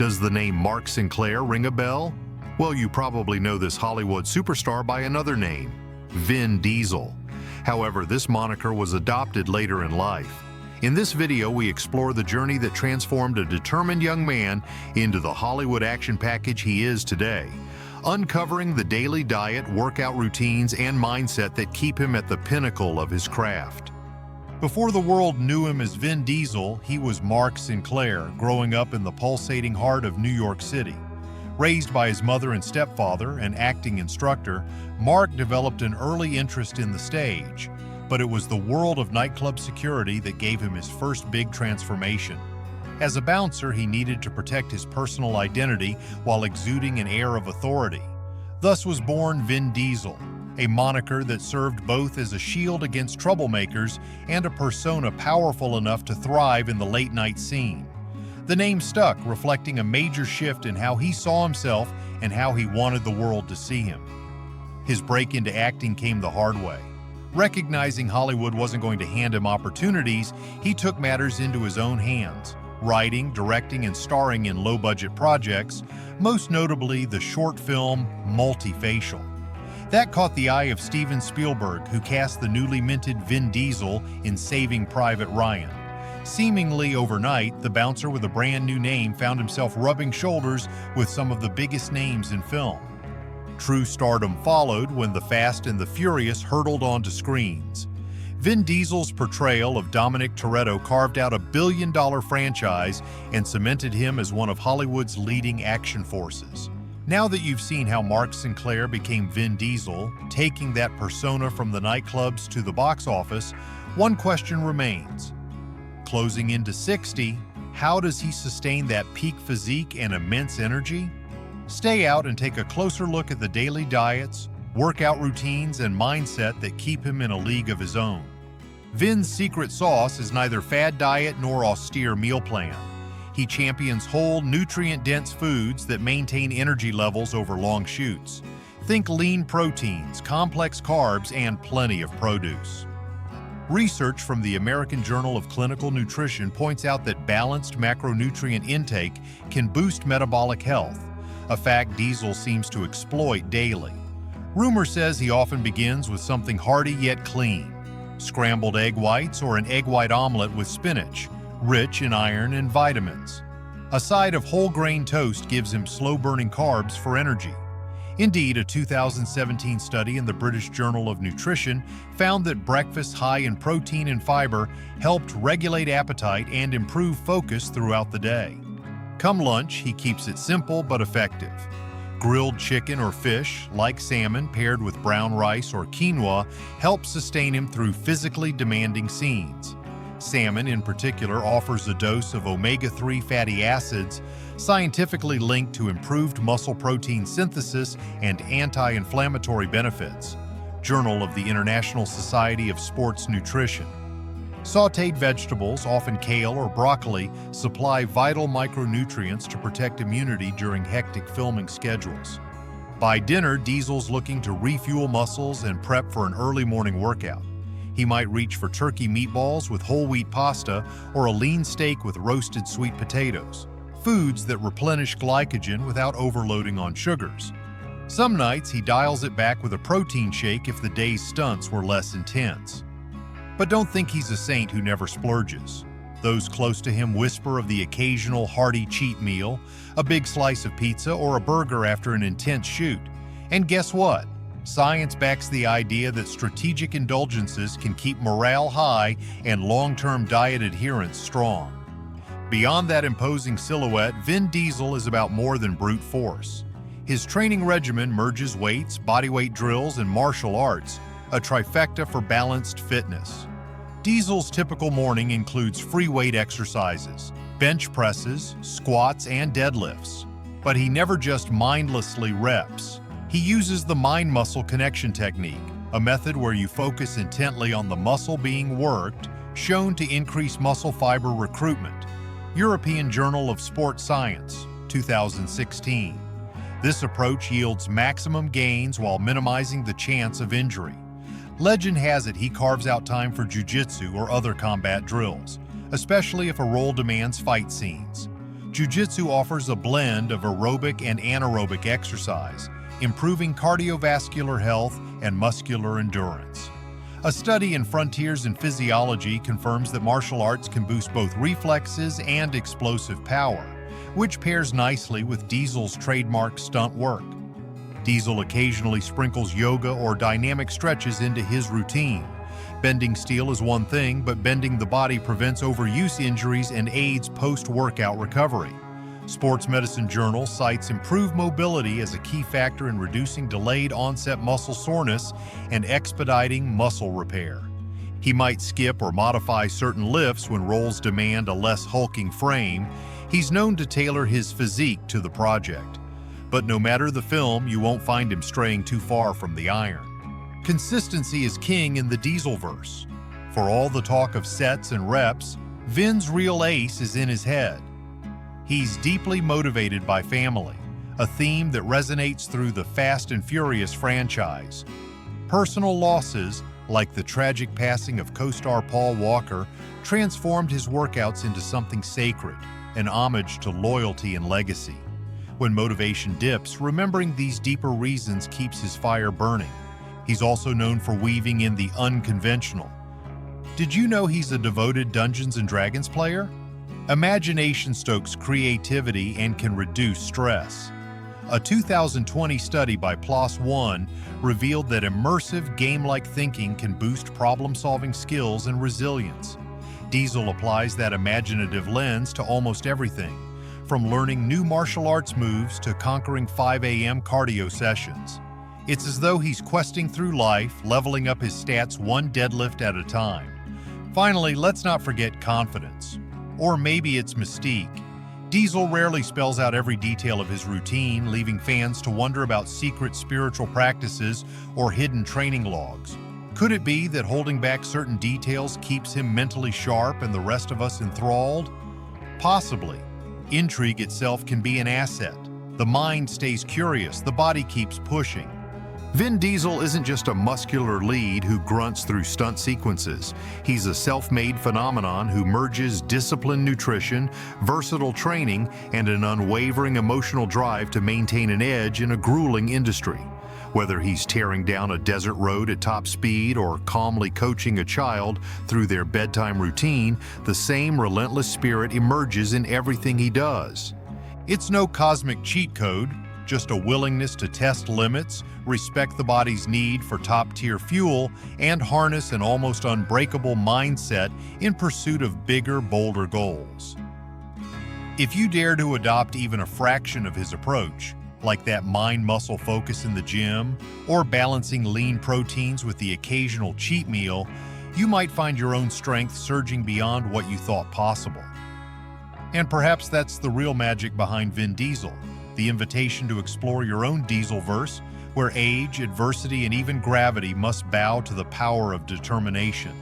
Does the name Mark Sinclair ring a bell? Well, you probably know this Hollywood superstar by another name, Vin Diesel. However, this moniker was adopted later in life. In this video, we explore the journey that transformed a determined young man into the Hollywood action package he is today, uncovering the daily diet, workout routines, and mindset that keep him at the pinnacle of his craft. Before the world knew him as Vin Diesel, he was Mark Sinclair, growing up in the pulsating heart of New York City. Raised by his mother and stepfather, an acting instructor, Mark developed an early interest in the stage, but it was the world of nightclub security that gave him his first big transformation. As a bouncer, he needed to protect his personal identity while exuding an air of authority. Thus was born Vin Diesel, a moniker that served both as a shield against troublemakers and a persona powerful enough to thrive in the late-night scene. The name stuck, reflecting a major shift in how he saw himself and how he wanted the world to see him. His break into acting came the hard way. Recognizing Hollywood wasn't going to hand him opportunities, he took matters into his own hands, writing, directing, and starring in low-budget projects, most notably the short film Multifacial. That caught the eye of Steven Spielberg, who cast the newly minted Vin Diesel in Saving Private Ryan. Seemingly overnight, the bouncer with a brand new name found himself rubbing shoulders with some of the biggest names in film. True stardom followed when The Fast and the Furious hurtled onto screens. Vin Diesel's portrayal of Dominic Toretto carved out a billion-dollar franchise and cemented him as one of Hollywood's leading action forces. Now that you've seen how Mark Sinclair became Vin Diesel, taking that persona from the nightclubs to the box office, one question remains. Closing into 60, how does he sustain that peak physique and immense energy? Stay out and take a closer look at the daily diets, workout routines, and mindset that keep him in a league of his own. Vin's secret sauce is neither fad diet nor austere meal plan. He champions whole, nutrient-dense foods that maintain energy levels over long shoots. Think lean proteins, complex carbs, and plenty of produce. Research from the American Journal of Clinical Nutrition points out that balanced macronutrient intake can boost metabolic health, a fact Diesel seems to exploit daily. Rumor says he often begins with something hearty yet clean: scrambled egg whites or an egg white omelet with spinach, rich in iron and vitamins. A side of whole grain toast gives him slow-burning carbs for energy. Indeed, a 2017 study in the British Journal of Nutrition found that breakfast high in protein and fiber helped regulate appetite and improve focus throughout the day. Come lunch, he keeps it simple but effective. Grilled chicken or fish, like salmon paired with brown rice or quinoa, help sustain him through physically demanding scenes. Salmon, in particular, offers a dose of omega-3 fatty acids, scientifically linked to improved muscle protein synthesis and anti-inflammatory benefits. Journal of the International Society of Sports Nutrition. Sautéed vegetables, often kale or broccoli, supply vital micronutrients to protect immunity during hectic filming schedules. By dinner, Diesel's looking to refuel muscles and prep for an early morning workout. He might reach for turkey meatballs with whole wheat pasta or a lean steak with roasted sweet potatoes, foods that replenish glycogen without overloading on sugars. Some nights he dials it back with a protein shake if the day's stunts were less intense. But don't think he's a saint who never splurges. Those close to him whisper of the occasional hearty cheat meal, a big slice of pizza or a burger after an intense shoot. And guess what? Science backs the idea that strategic indulgences can keep morale high and long-term diet adherence strong. Beyond that imposing silhouette, Vin Diesel is about more than brute force. His training regimen merges weights, bodyweight drills, and martial arts, a trifecta for balanced fitness. Diesel's typical morning includes free weight exercises, bench presses, squats, and deadlifts. But he never just mindlessly reps. He uses the mind-muscle connection technique, a method where you focus intently on the muscle being worked, shown to increase muscle fiber recruitment. European Journal of Sports Science, 2016. This approach yields maximum gains while minimizing the chance of injury. Legend has it he carves out time for jiu-jitsu or other combat drills, especially if a role demands fight scenes. Jiu-Jitsu offers a blend of aerobic and anaerobic exercise, improving cardiovascular health and muscular endurance. A study in Frontiers in Physiology confirms that martial arts can boost both reflexes and explosive power, which pairs nicely with Diesel's trademark stunt work. Diesel occasionally sprinkles yoga or dynamic stretches into his routine. Bending steel is one thing, but bending the body prevents overuse injuries and aids post-workout recovery. Sports Medicine Journal cites improved mobility as a key factor in reducing delayed onset muscle soreness and expediting muscle repair. He might skip or modify certain lifts when roles demand a less hulking frame. He's known to tailor his physique to the project. But no matter the film, you won't find him straying too far from the iron. Consistency is king in the Dieselverse. For all the talk of sets and reps, Vin's real ace is in his head. He's deeply motivated by family, a theme that resonates through the Fast and Furious franchise. Personal losses, like the tragic passing of co-star Paul Walker, transformed his workouts into something sacred, an homage to loyalty and legacy. When motivation dips, remembering these deeper reasons keeps his fire burning. He's also known for weaving in the unconventional. Did you know he's a devoted Dungeons & Dragons player? Imagination stokes creativity and can reduce stress. A 2020 study by PLOS ONE revealed that immersive, game-like thinking can boost problem-solving skills and resilience. Diesel applies that imaginative lens to almost everything, from learning new martial arts moves to conquering 5 a.m. cardio sessions. It's as though he's questing through life, leveling up his stats one deadlift at a time. Finally, let's not forget confidence. Or maybe it's mystique. Diesel rarely spells out every detail of his routine, leaving fans to wonder about secret spiritual practices or hidden training logs. Could it be that holding back certain details keeps him mentally sharp and the rest of us enthralled? Possibly. Intrigue itself can be an asset. The mind stays curious, the body keeps pushing. Vin Diesel isn't just a muscular lead who grunts through stunt sequences. He's a self-made phenomenon who merges disciplined nutrition, versatile training, and an unwavering emotional drive to maintain an edge in a grueling industry. Whether he's tearing down a desert road at top speed or calmly coaching a child through their bedtime routine, the same relentless spirit emerges in everything he does. It's no cosmic cheat code, just a willingness to test limits, respect the body's need for top-tier fuel, and harness an almost unbreakable mindset in pursuit of bigger, bolder goals. If you dare to adopt even a fraction of his approach, like that mind-muscle focus in the gym, or balancing lean proteins with the occasional cheat meal, you might find your own strength surging beyond what you thought possible. And perhaps that's the real magic behind Vin Diesel, the invitation to explore your own Dieselverse, where age, adversity, and even gravity must bow to the power of determination.